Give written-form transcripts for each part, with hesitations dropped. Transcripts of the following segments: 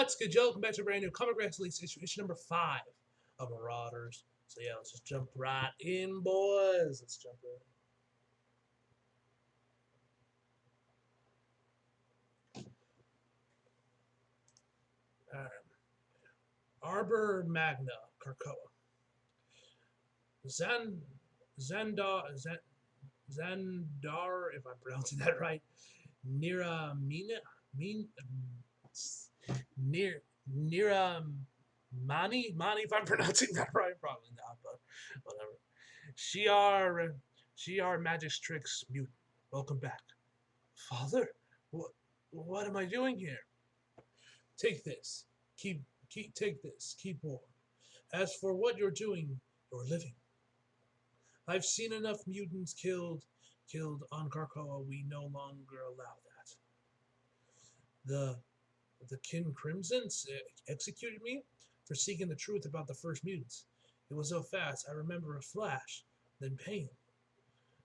What's good, Joe? Welcome back to a brand new Comic Release issue number 5 of Marauders. So yeah, let's just jump right in, boys. Let's jump in. All right. Arbor Magna, Krakoa. Zandar, if I'm pronouncing that right. Nira Mina, Nira Mani, if I'm pronouncing that right, probably not, but whatever. Shiar Magic's Tricks Mutant. Welcome back. Father, what am I doing here? Take this. Take this. Keep warm. As for what you're doing, you're living. I've seen enough mutants killed on Krakoa. We no longer allow that. The Kin Crimsons executed me for seeking the truth about the first mutants. It was so fast. I remember a flash, then pain.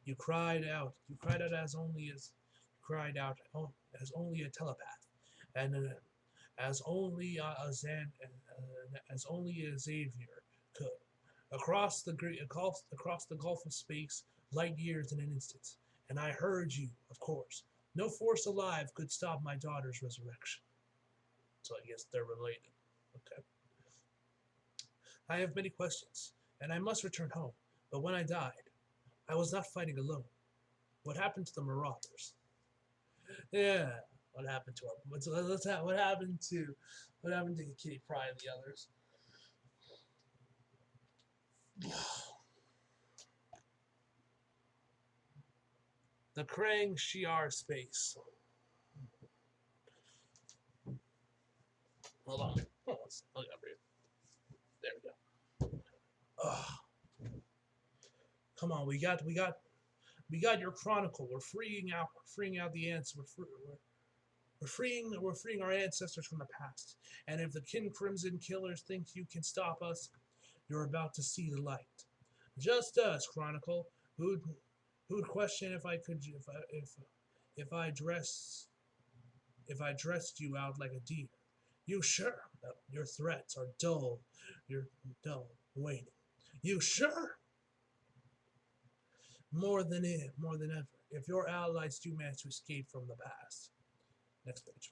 You cried out. You cried out as only a telepath, and as only a Xavier could. Across the gulf of space, light years in an instant. And I heard you, of course. No force alive could stop my daughter's resurrection. So I guess they're related. Okay. I have many questions, and I must return home. But when I died, I was not fighting alone. What happened to the Marauders? Yeah, what happened to our? What happened to Kitty Pryde and the others? The Krang Shi'ar space. Hold on. There we go. Come on, we got your chronicle. We're freeing out the ants. We're freeing our ancestors from the past. And if the Kin Crimson killers think you can stop us, you're about to see the light. Just us, Chronicle. Who'd question if I dressed you out like a deer? You sure? Your threats are dull. You're dull waiting. You sure? More than ever. If your allies do manage to escape from the past. Next page.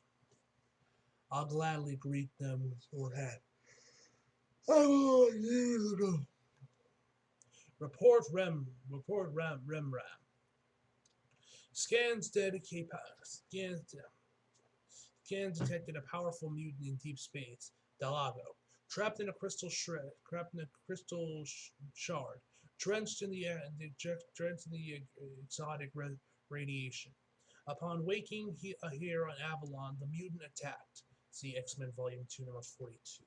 I'll gladly greet them with your hat. Years ago. Report Remram. Scans detected a powerful mutant in deep space, Dalago, trapped in a crystal shard, drenched in the exotic radiation. Upon waking here on Avalon, the mutant attacked. See X-Men Volume 2, number 42.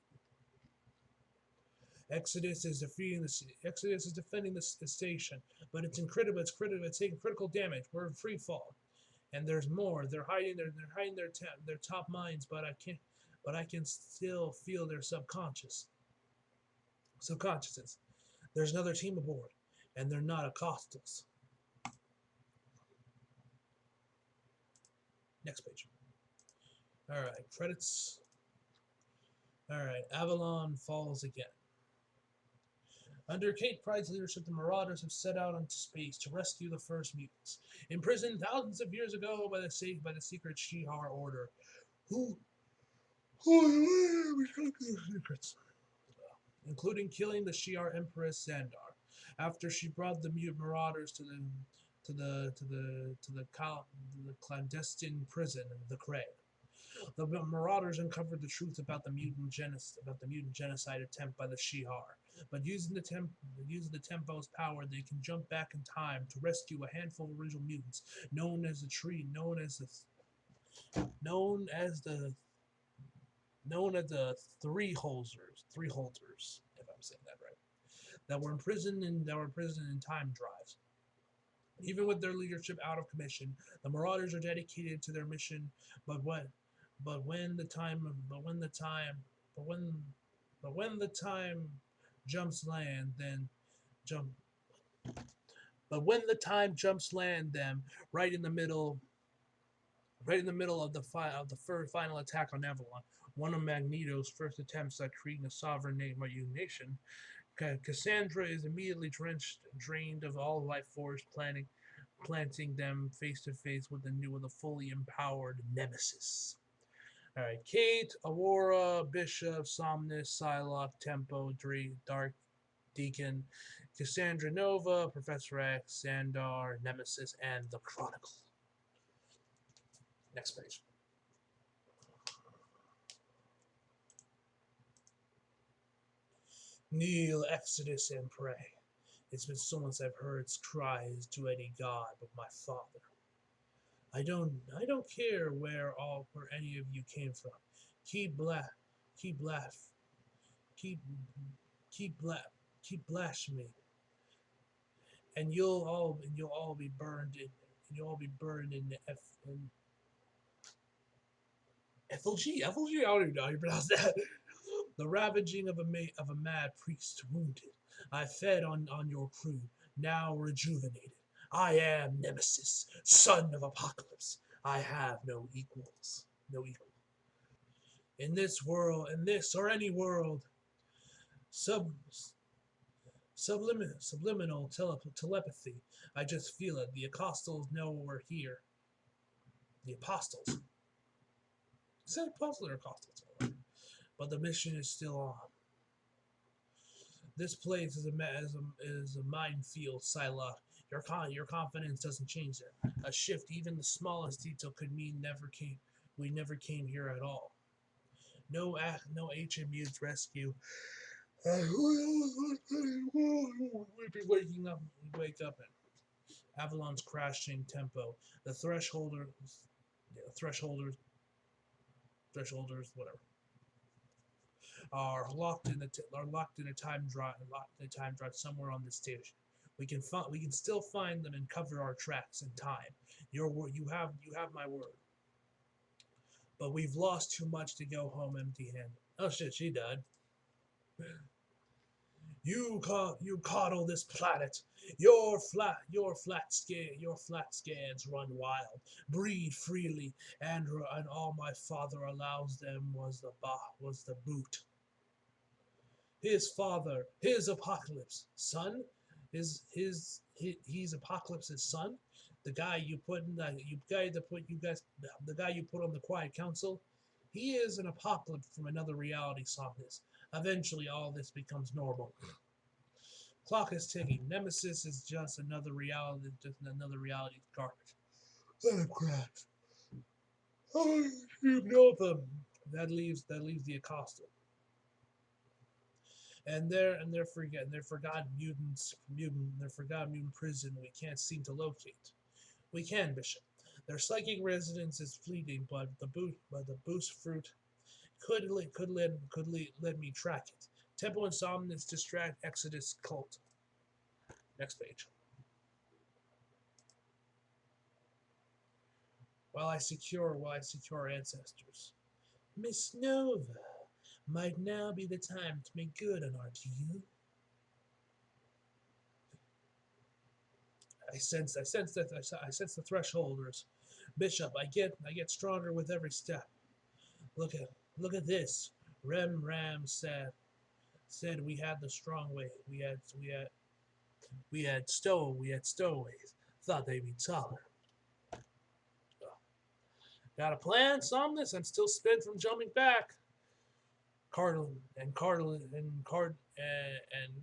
Exodus is defending the station, but it's incredible. It's taking critical damage. We're in free fall, and there's more. They're hiding their top minds, but I can still feel their subconsciouses. There's another team aboard, and they're not Acostals. Next page. All right, credits. All right, Avalon falls again. Under Kate Pryde's leadership, the Marauders have set out into space to rescue the first mutants, imprisoned thousands of years ago by the secret Shi'ar order, secrets, including killing the Shi'ar Empress Xandar after she brought the mutant Marauders to the clandestine prison, the Krang. The Marauders uncovered the truth about the mutant genocide attempt by the Shi'ar. But using the Tempo's power, they can jump back in time to rescue a handful of original mutants, known as the three holders, if I'm saying that right, that were imprisoned in time drives. Even with their leadership out of commission, the Marauders are dedicated to their mission. But when the time jumps land, them right in the middle of the final attack on Avalon. one of Magneto's first attempts at creating a sovereign nation, Cassandra is immediately drained of all life force, planting them face to face with the fully empowered Nemesis. All right, Kate, Aurora, Bishop, Somnus, Psylocke, Tempo, Dark Deacon, Cassandra Nova, Professor X, Xandar, Nemesis, and the Chronicle. Next page. Kneel, Exodus, and pray. It's been so long since I've heard cries to any god but my father. I don't care where any of you came from. Keep blaspheming, and you'll all be burned in effigy. I don't even know how you pronounce that. The ravaging of a mad priest wounded. I fed on your crew, now rejuvenated. I am Nemesis, son of Apocalypse. I have no equals. No equal. In this world, in this or any world, subliminal telepathy. I just feel it. The apostles know we're here. The apostles. Is that apostles or apostles? But the mission is still on. This place is a minefield, Psylocke. Your confidence doesn't change there. A shift, even the smallest detail, could mean we never came here at all. No HMU's rescue. We'd be waking up. We wake up and Avalon's crashing tempo. The thresholders, whatever, are locked in a time drive somewhere on the station. We can still find them and cover our tracks in time. You have my word. But we've lost too much to go home empty-handed. Oh shit, she died. You coddle this planet. Your flat scans run wild, breed freely, and all my father allows them was the boot. His father, his Apocalypse son, he's Apocalypse's son. The guy you put on the Quiet Council, he is an Apocalypse from another reality. Saw this. Eventually, all this becomes normal. Clock is ticking. Nemesis is just another reality garbage. Oh crap! Oh, you know them. That leaves the Acosta. And their forgotten mutant prison we can't seem to locate. We can, Bishop. Their psychic resonance is fleeting, but the boost fruit could let me track it. Tempo and Somnus distract Exodus cult. Next page. While I secure ancestors. Miss Nova, might now be the time to make good on our deal. I sense the thresholders. Bishop, I get stronger with every step. Look at this. Ram said we had the strong way. We had stowaways. Thought they'd be taller. Got a plan, Somnus? I'm still spent from jumping back.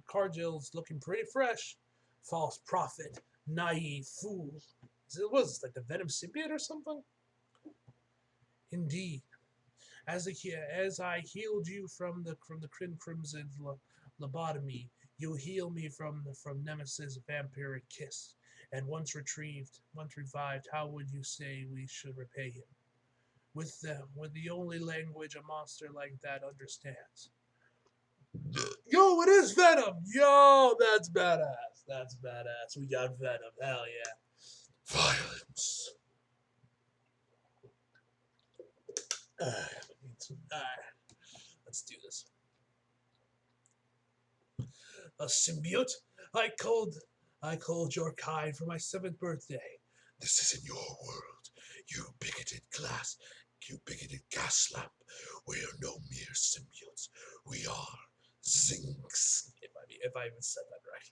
Cargill's looking pretty fresh. False prophet, naive fool. What is this, like the Venom symbiote or something? Indeed. As I healed you from the crimson lobotomy, you heal me from Nemesis' vampiric kiss. And once revived, how would you say we should repay him? With the only language a monster like that understands. Yo, it is Venom! Yo, that's badass. That's badass. We got Venom. Hell yeah. Violence. Let's do this. A symbiote? I called your kind for my 7th birthday. This isn't your world, you bigoted you bigoted gas lamp. We are no mere symbiotes. We are zincs. If I even said that right.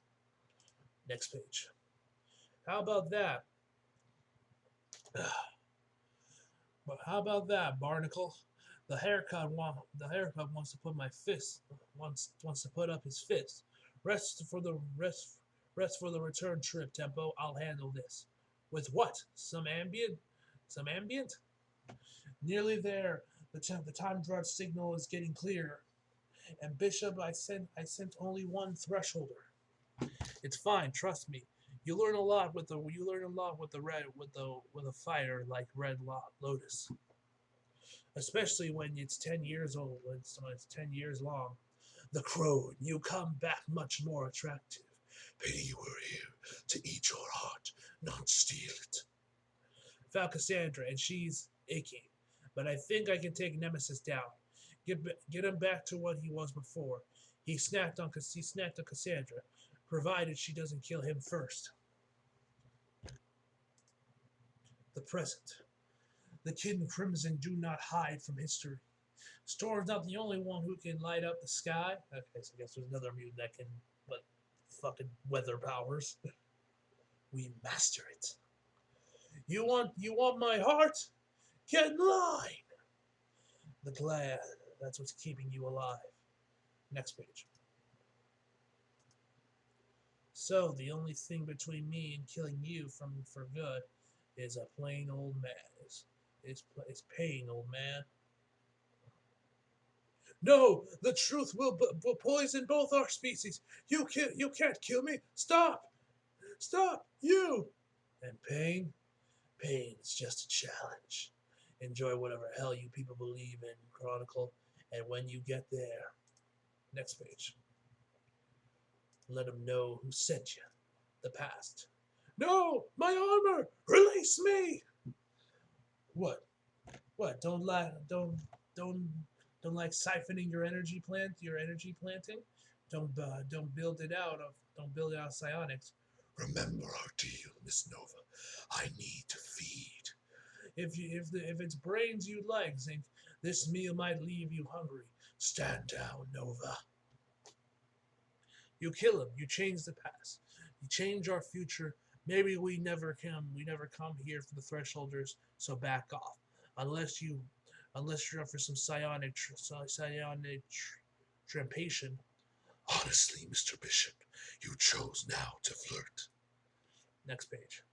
Next page. How about that? But how about that, Barnacle? The haircut wants to put my fist wants to put up his fist. Rest for the return trip, Tempo. I'll handle this. With what? Some ambient? Some ambient? Nearly there. The time drive signal is getting clearer. And Bishop, I sent only one thresholder. It's fine, trust me. You learn a lot with a fighter like Red Lotus, especially when it's 10 years old, when it's 10 years long. The Crow, you come back much more attractive. Pity you were here to eat your heart, not steal it. Found Cassandra, and she's icky, but I think I can take Nemesis down. Get him back to what he was before. He snapped on Cassandra, provided she doesn't kill him first. The present. The Kid in Crimson do not hide from history. Storm's not the only one who can light up the sky. Okay, so I guess there's another mutant that can, but fucking weather powers. We master it. You want my heart? Get in line. The glad. That's what's keeping you alive. Next page. So the only thing between me and killing you for good is a plain old man. Is pain, old man. No, the truth will poison both our species. You can't kill me. Stop, you. And pain, pain is just a challenge. Enjoy whatever hell you people believe in, Chronicle. And when you get there, next page. Let them know who sent you. The past. No, my armor! Release me! What? What? Don't like siphoning your energy planting. Don't build it out of psionics. Remember our deal, Miss Nova. I need to feed. If it's brains you like, Zinc, this meal might leave you hungry. Stand down, Nova. You kill him. You change the past. You change our future. Maybe we never come here for the thresholders. So back off, unless you're up for some psionic trampation. Honestly, Mr. Bishop, you chose now to flirt. Next page.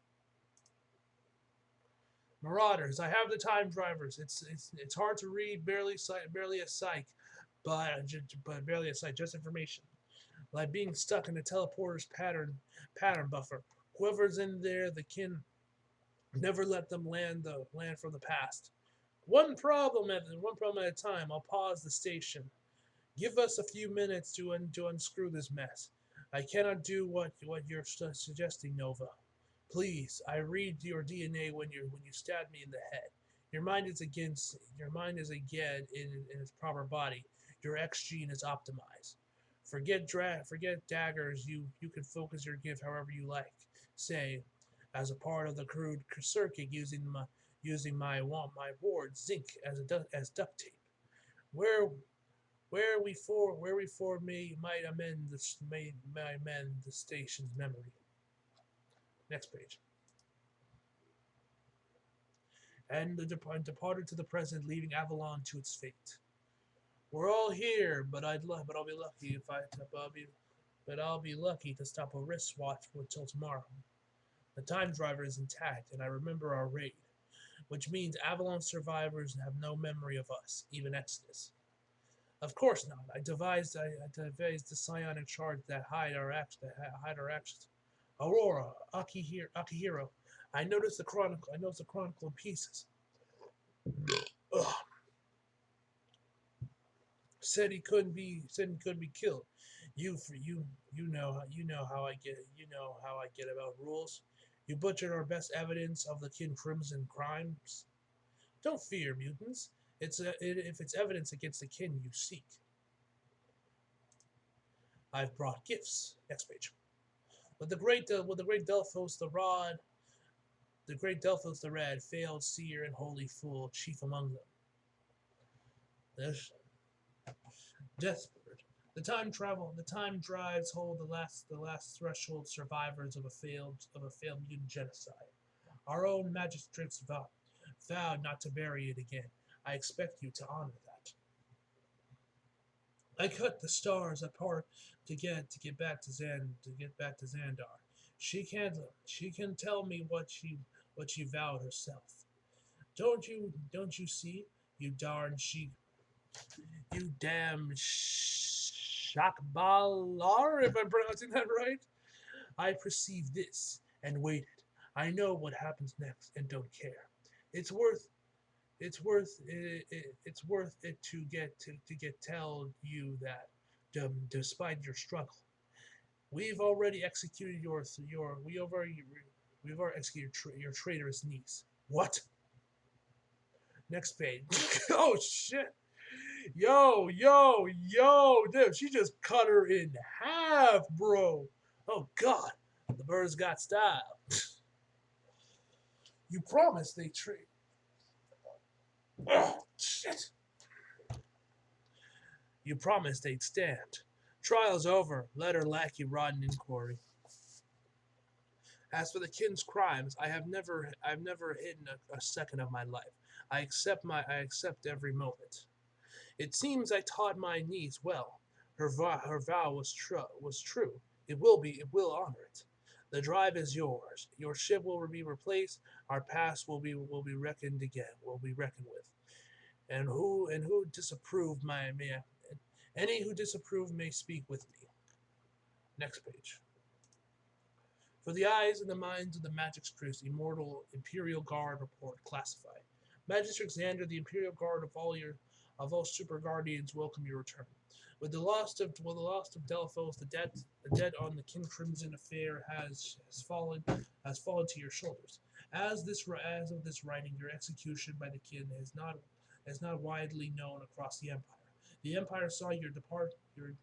Marauders. I have the time drivers. It's hard to read, barely a psych, but barely a psych. Just information. Like being stuck in a teleporter's pattern buffer. Whoever's in there, the kin never let them land from the past. One problem at a time. I'll pause the station. Give us a few minutes to unscrew this mess. I cannot do what you're suggesting, Nova. Please, I read your DNA when you stab me in the head. Your mind is again in its proper body. Your X gene is optimized. Forget daggers. You can focus your gift however you like. Say, as a part of the crude circuit, using my ward zinc as duct tape. Where we for might amend the station's memory. Next page. And departed to the present, leaving Avalon to its fate. We're all here, but I'll be lucky if I'll be lucky to stop a wristwatch until tomorrow. The time driver is intact, and I remember our raid, which means Avalon survivors have no memory of us, even Exodus. Of course not. I devised the psionic charge that hide our actions. Aurora, Akihiro. I noticed the chronicle in pieces. Ugh. Said he couldn't be killed. You know how I get about rules. You butchered our best evidence of the Kin Crimson crimes. Don't fear mutants. If it's evidence against the kin you seek. I've brought gifts. Next page. With the great Delphos the Red, failed seer and holy fool, chief among them. This Deathbird. The time drives hold the last threshold survivors of a failed mutant genocide. Our own magistrates vowed not to bury it again. I expect you to honor that. I cut the stars apart to get back to Xandar. She can tell me what she vowed herself. Don't you see? You darn she you damn Shakbalar, if I'm pronouncing that right. I perceived this and waited. I know what happens next and don't care. It's worth it's worth it to get tell you that despite your struggle, we've already executed your we've already executed your traitorous niece. What? Next page. Oh shit. Yo, dude, she just cut her in half, bro. Oh god, the birds got style. You promised they trade. Oh shit. You promised they'd stand. Trial's over. Let her lackey rot in inquiry. As for the kin's crimes, I've never hidden a second of my life. I accept every moment. It seems I taught my niece well. Her vow was true. It will honor it. The drive is yours. Your ship will be replaced. Our past will be reckoned again. Will be reckoned with. And who disapproved any who disapprove may speak with me. Next page. For the eyes and the minds of the Magistrates, immortal Imperial Guard report classified. Magistrate Xander, the Imperial Guard of all Super Guardians welcome your return. With the loss of Delphos, the debt on the King Crimson affair has fallen to your shoulders. As of this writing, your execution by the kin is not widely known across the Empire. The Empire saw you depart for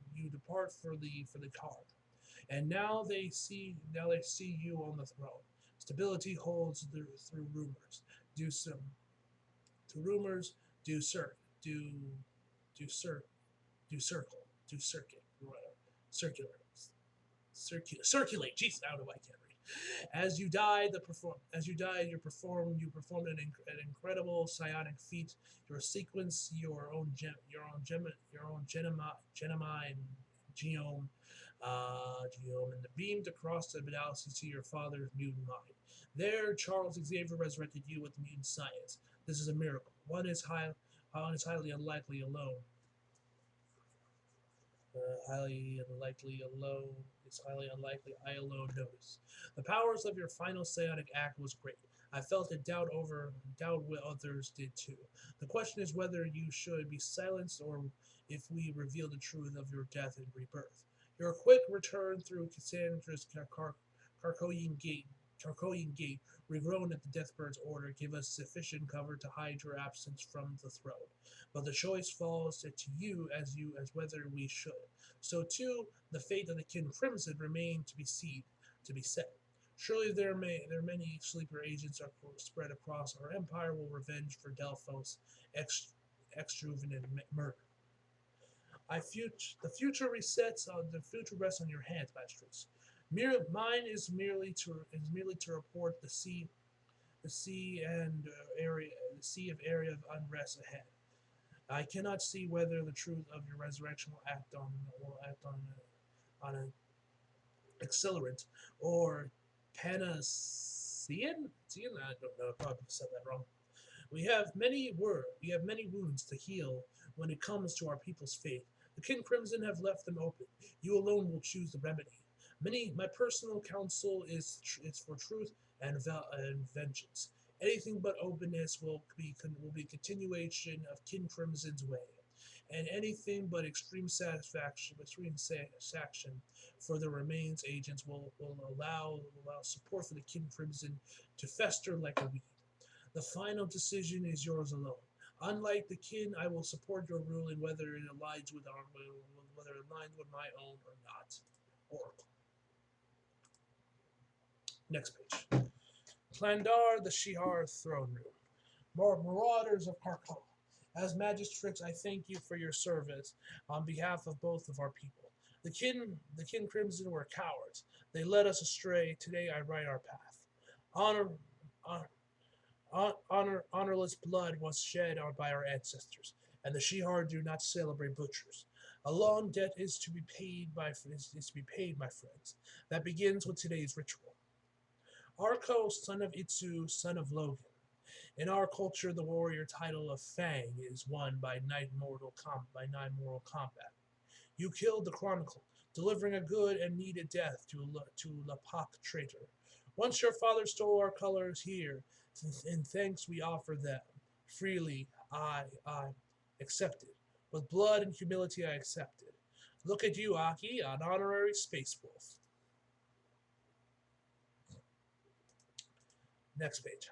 the card, and now they see you on the throne. Stability holds through rumors. Do some to rumors. Do cir do do cir do circle do circuit whatever circular circulate. Jeez, I don't know why I can't read. You performed an incredible psionic feat. Your sequence, your own genome, geome, and the beamed across the galaxy to your father's mutant mind. There, Charles Xavier resurrected you with mutant science. This is a miracle. One is highly unlikely alone. Highly unlikely alone. It's highly unlikely I alone notice. The powers of your final psionic act was great. I felt a doubt what others did too. The question is whether you should be silenced or if we reveal the truth of your death and rebirth. Your quick return through Cassandra's Carcoyan gate, regrown at the Deathbird's order, give us sufficient cover to hide your absence from the throne. But the choice falls to you as whether we should. So too, the fate of the Kin Crimson remain to be set. Surely there many sleeper agents are spread across our empire will revenge for Delphos' extravagant murder. The future rests on your hands, magistrates. Mine is merely to report the sea of area of unrest ahead. I cannot see whether the truth of your resurrection will act on an accelerant or panacea. I don't know. I probably said that wrong. We have many wounds to heal when it comes to our people's faith. The King Crimson have left them open. You alone will choose the remedy. My personal counsel is for truth and vengeance. Anything but openness will be continuation of King Crimson's way, and anything but extreme satisfaction for the remains agents will allow support for the King Crimson to fester like a weed. The final decision is yours alone. Unlike the kin, I will support your ruling whether it aligns with my own or not. Oracle. Next page. Plandar, the Shihar throne room. More Marauders of Karkal. As magistrates, I thank you for your service on behalf of both of our people. The kin crimson were cowards. They led us astray. Today I right our path. Honor, honor, honorless blood was shed by our ancestors, and the Shihar do not celebrate butchers. A long debt is to be paid, my friends. That begins with today's ritual. Arko, son of Itsu, son of Logan. In our culture, the warrior title of Fang is won by nine mortal combat. You killed the Chronicle, delivering a good and needed death to Lapak traitor. Once your father stole our colors here, in thanks we offer them. Freely, I accepted. With blood and humility, I accepted. Look at you, Aki, an honorary space wolf. Next page.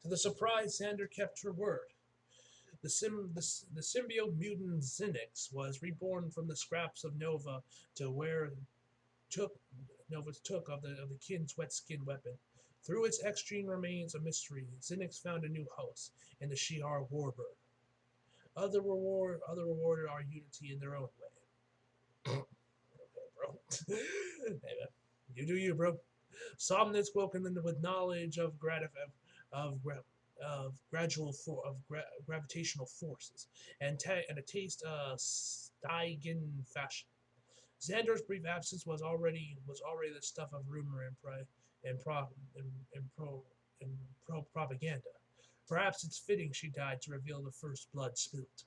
To the surprise, Xander kept her word. The symbiote mutant Zinix was reborn from the scraps of Nova to where took Nova's took of the kin's wet skin weapon. Through its extreme remains a mystery, Zinix found a new host in the Shihar Warbird. Other rewarded our unity in their own way. Okay, bro. Hey, man. You do you, bro. Somnus woken with knowledge of gravitational forces and a taste of Steigen fashion. Xander's brief absence was already the stuff of rumor and pro and pro and pro propaganda. Perhaps it's fitting she died to reveal the first blood spilt.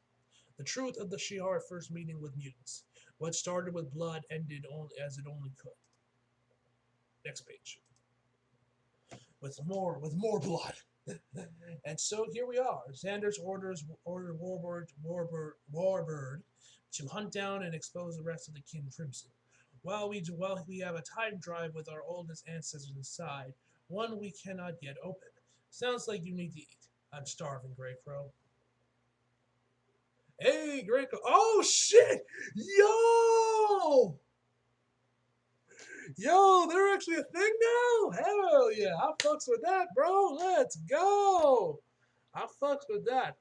The truth of the Shihar first meeting with mutants. What started with blood ended only as it only could. Next page. With more blood. And so here we are. Xander's ordered Warbird to hunt down and expose the rest of the Kin Crimson. While we have a time drive with our oldest ancestors inside, one we cannot yet open. Sounds like you need to eat. I'm starving, Grey Crow. Hey, Grey Crow. Oh shit! Yo! Yo, they're actually a thing now? Hell yeah, I fucks with that, bro. Let's go. I fucks with that.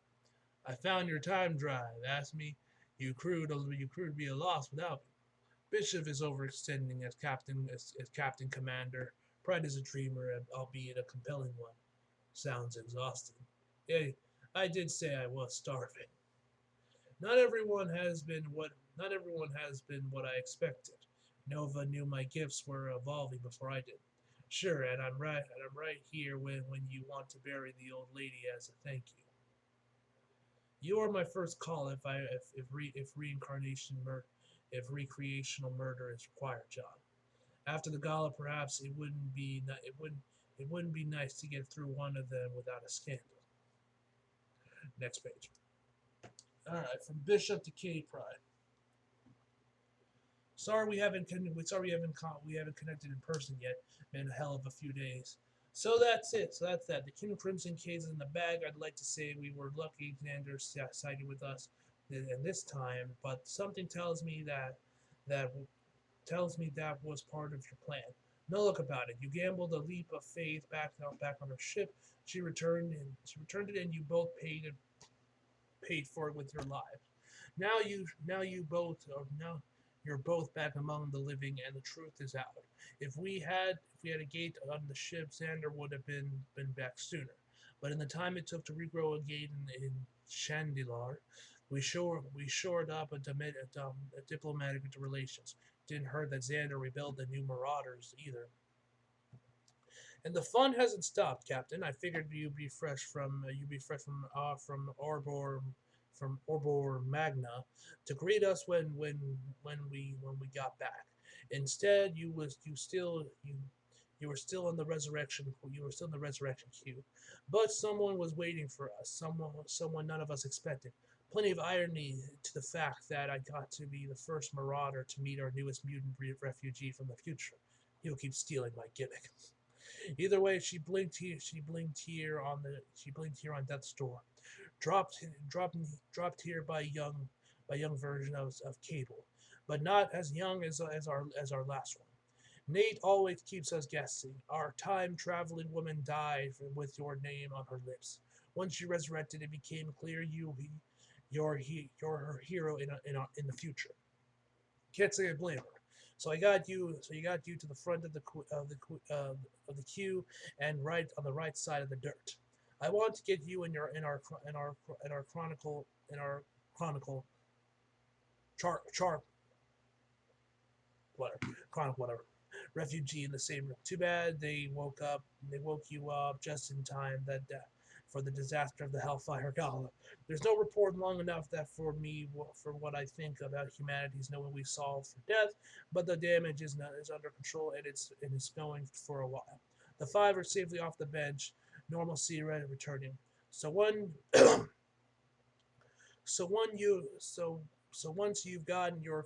I found your time drive. Ask me, you crew'd be a loss without me. Bishop is overextending as captain commander. Pride is a dreamer, albeit a compelling one. Sounds exhausting. Yeah, I did say I was starving. Not everyone has been what I expected. Nova knew my gifts were evolving before I did. Sure, and I'm right here when you want to bury the old lady as a thank you. You are my first call if recreational murder is required, John. After the gala, perhaps it wouldn't be nice to get through one of them without a scandal. Next page. All right, from Bishop to Kitty Pride. Sorry we haven't connected in person yet. Been a hell of a few days. So that's it. So that's that. The King Crimson case is in the bag. I'd like to say we were lucky Xander sided with us and this time, but something that tells me that was part of your plan. No look about it. You gambled a leap of faith back on her ship. She returned it, and you both paid for it with your lives. Now you're both back among the living, and the truth is out. If we had a gate on the ship, Xander would have been back sooner. But in the time it took to regrow a gate in Chandilar, we shored up a diplomatic relations. Didn't hurt that Xander rebelled the new Marauders either. And the fun hasn't stopped, Captain. I figured you'd be fresh from Orbor Magna to greet us when we got back. Instead, you were still in the resurrection. You were still in the resurrection queue, but someone was waiting for us. Someone none of us expected. Plenty of irony to the fact that I got to be the first Marauder to meet our newest mutant refugee from the future. He'll keep stealing my gimmick. Either way, she blinked here on death's door, dropped dropped dropped here by young version of Cable, but not as young as our last one. Nate always keeps us guessing. Our time traveling woman died with your name on her lips. Once you resurrected, it became clear you're her hero in the future. Can't say I blame her. So I got you. So you got you to the front of the queue, and right on the right side of the dirt. I want to get you in our chronicle char whatever chronicle whatever refugee in the same room. Too bad they woke you up just in time for the disaster of the Hellfire Gala. There's no report long enough that for what I think about humanity's knowing we solved for death, but the damage is under control, and it's going for a while. The five are safely off the bench, normalcy returning. So one so one you so once you've gotten your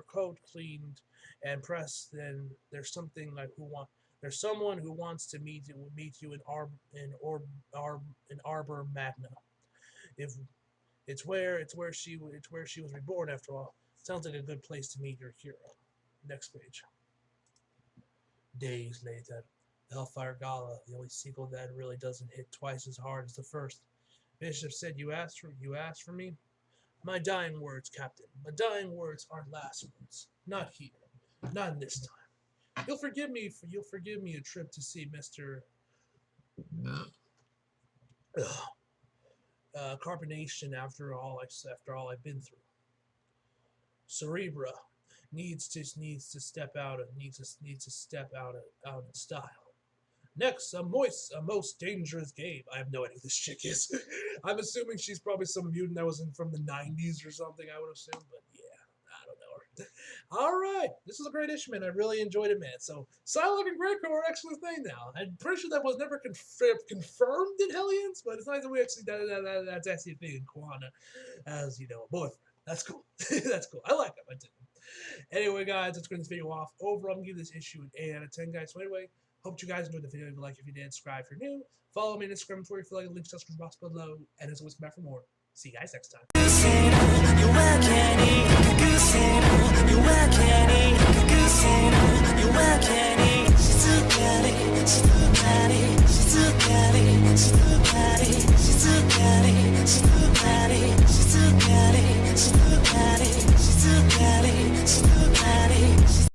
coat cleaned and pressed, then there's someone who wants to meet you in Arbor Magna. If it's where she was reborn after all. Sounds like a good place to meet your hero. Next page. Days later, the Hellfire Gala, the only sequel that really doesn't hit twice as hard as the first. Bishop said, "You asked for me." My dying words, Captain. My dying words aren't last words. Not here. Not in this time. You'll forgive me a trip to see Mr. Carbonation after all I've been through. Cerebra needs to step out in style. Next, a most dangerous game. I have no idea who this chick is. I'm assuming she's probably some mutant that was from the 90s or something, I would assume, but yeah, I don't know her. All right, this is a great issue, man. I really enjoyed it, man. So, Psylocke and Greco are actually a thing now. I'm pretty sure that was never confirmed in Hellions, but it's nice that we actually, that's actually a thing in Kwana as, a boyfriend. That's cool. That's cool. I like him. I did. Anyway, guys, let's turn this video off. Overall, I'm going to give this issue an 8 out of 10, guys. So anyway, hope you guys enjoyed the video. If you like, if you did, subscribe if you're new. Follow me on Instagram and Twitter if you like. Links to the box below. And as always, come back for more. See you guys next time.